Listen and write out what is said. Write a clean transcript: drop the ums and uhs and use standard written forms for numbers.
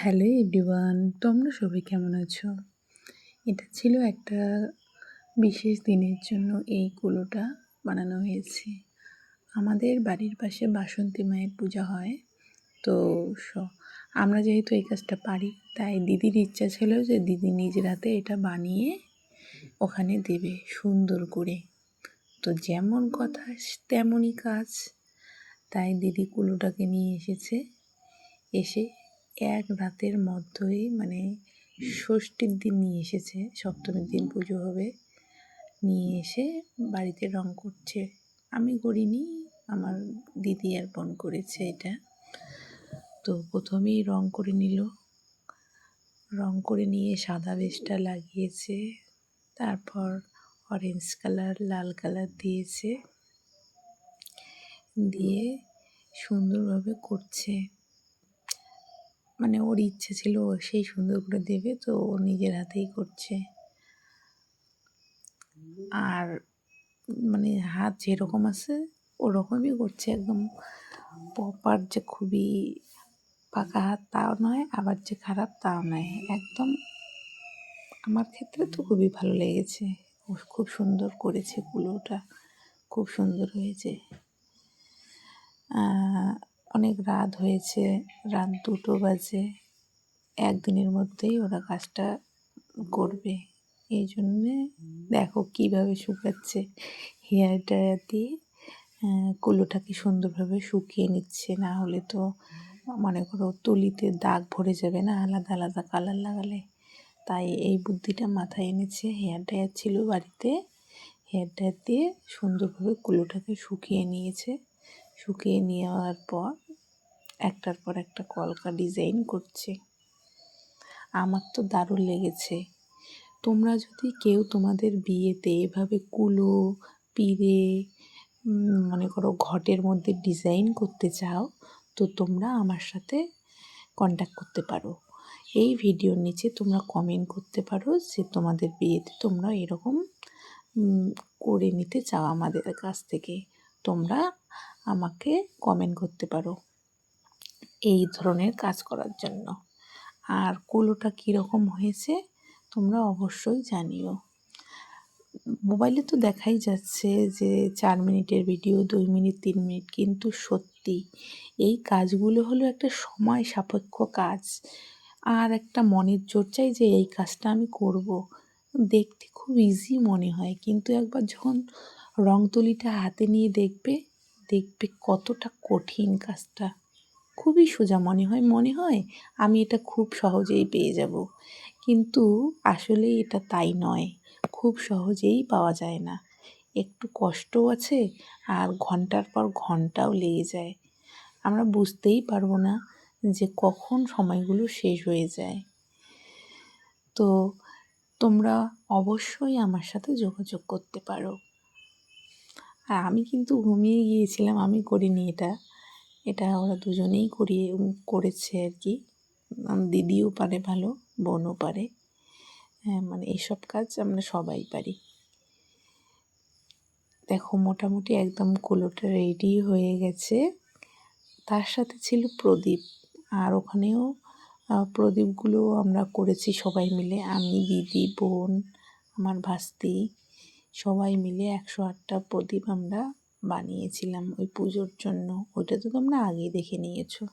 Hello everyone, তোমরা সবাই কেমন আছো? এটা ছিল একটা বিশেষ দিনের জন্য এই কুলোটা বানানো হয়েছে। আমাদের বাড়ির পাশে বাসন্তী মায়ের পূজা হয়। তো আমরা যেহেতু এই কাজটা পারি, তাই দিদির ইচ্ছা ছিল যে দিদি নিজের হাতে এটা বানিয়ে ওখানে দেবে সুন্দর করে। তো যেমন কথা তেমনই কাজ। তাই দিদি কুলোটাকে নিয়ে এসে এক রাতের মধ্যেই ষষ্ঠীর দিন নিয়ে এসেছে, সপ্তমীর দিন পুজো হবে, নিয়ে এসে বাড়িতে রং করছে। আমি করিনি, আমার দিদি আর বোন করেছে এটা। তো প্রথমেই রং করে নিল, রং করে নিয়ে সাদা বেশটা লাগিয়েছে, তারপর অরেঞ্জ কালার, লাল কালার দিয়েছে, দিয়ে সুন্দরভাবে করছে। ওর ইচ্ছে ছিল সেই সুন্দর করে দেবে, তো ও নিজের হাতেই করছে। আর হাত যেরকম আছে ওরকমই করছে, একদম প্রপার যে খুবই পাকা হাত তাও নয়, আবার যে খারাপ তাও নয়, একদম। আমার ক্ষেত্রে তো খুবই ভালো লেগেছে, ও খুব সুন্দর করেছে, কুলোটা খুব সুন্দর হয়েছে। অনেক রাত হয়েছে, রাত 2টো বাজে। একদিনের মধ্যেই ওরা কাজটা করবে, এই জন্যে দেখো কীভাবে শুকাচ্ছে। হেয়ার ড্রায়ার দিয়ে কুলোটাকে সুন্দরভাবে শুকিয়ে নিচ্ছে, না হলে তো মনে করো তুলিতে দাগ ভরে যাবে না আলাদা আলাদা কালার লাগালে। তাই এই বুদ্ধিটা মাথায় এনেছে। হেয়ার ড্রায়ার ছিল বাড়িতে, হেয়ার ড্রায়ার দিয়ে সুন্দরভাবে কুলোটাকে শুকিয়ে নিয়েছে। শুকিয়ে নেওয়ার পর একটার পর একটা কলকা ডিজাইন করছে। আমার তো দারুণ লেগেছে। তোমরা যদি কেউ তোমাদের বিয়েতে এভাবে কুলো, পিঁড়ে, মনে করো ঘটের মধ্যে ডিজাইন করতে চাও, তো তোমরা আমার সাথে কন্ট্যাক্ট করতে পারো। এই ভিডিওর নিচে তোমরা কমেন্ট করতে পারো যে তোমাদের বিয়েতে তোমরা এরকম করে নিতে চাও আমাদের কাছ থেকে। তোমরা আমাকে কমেন্ট করতে পারো এই ধরনের কাজ করার জন্য। আর কুলোটা কীরকম হয়েছে তোমরা অবশ্যই জানিও। মোবাইলে তো দেখাই যাচ্ছে যে 4 মিনিটের ভিডিও, 2 মিনিট, 3 মিনিট, কিন্তু সত্যি এই কাজগুলো হলো একটা সময় সাপেক্ষ কাজ, আর একটা মনের জোর চাই যে এই কাজটা আমি করব। দেখতে খুব ইজি মনে হয়, কিন্তু একবার যখন রং তুলিটা হাতে নিয়ে দেখবে কতটা কঠিন কাজটা। খুবই সোজা মনে হয় আমি এটা খুব সহজেই পেয়ে যাব, কিন্তু আসলে এটা তাই নয়। খুব সহজেই পাওয়া যায় না, একটু কষ্টও আছে, আর ঘন্টার পর ঘন্টাও লেগে যায়। আমরা বুঝতেই পারবো না যে কখন সময়গুলো শেষ হয়ে যায়। তো তোমরা অবশ্যই আমার সাথে যোগাযোগ করতে পারো। আর আমি কিন্তু ঘুমিয়ে গিয়েছিলাম, আমি করিনি এটা ওরা দুজনেই করেছে আর কি। দিদিও পারে ভালো, বোনও পারে। এইসব কাজ আমরা সবাই পারি। দেখো মোটামুটি একদম কুলোটা রেডি হয়ে গেছে। তার সাথে ছিল প্রদীপ, আর ওখানেও প্রদীপগুলো আমরা করেছি সবাই মিলে, আমি, দিদি, বোন, আমার ভাস্তি, সবাই মিলে 108টা প্রদীপ আমরা বানিয়েছিলাম ওই পুজোর জন্য। ওইটা তো তোমরা আগেই দেখে নিয়েছো।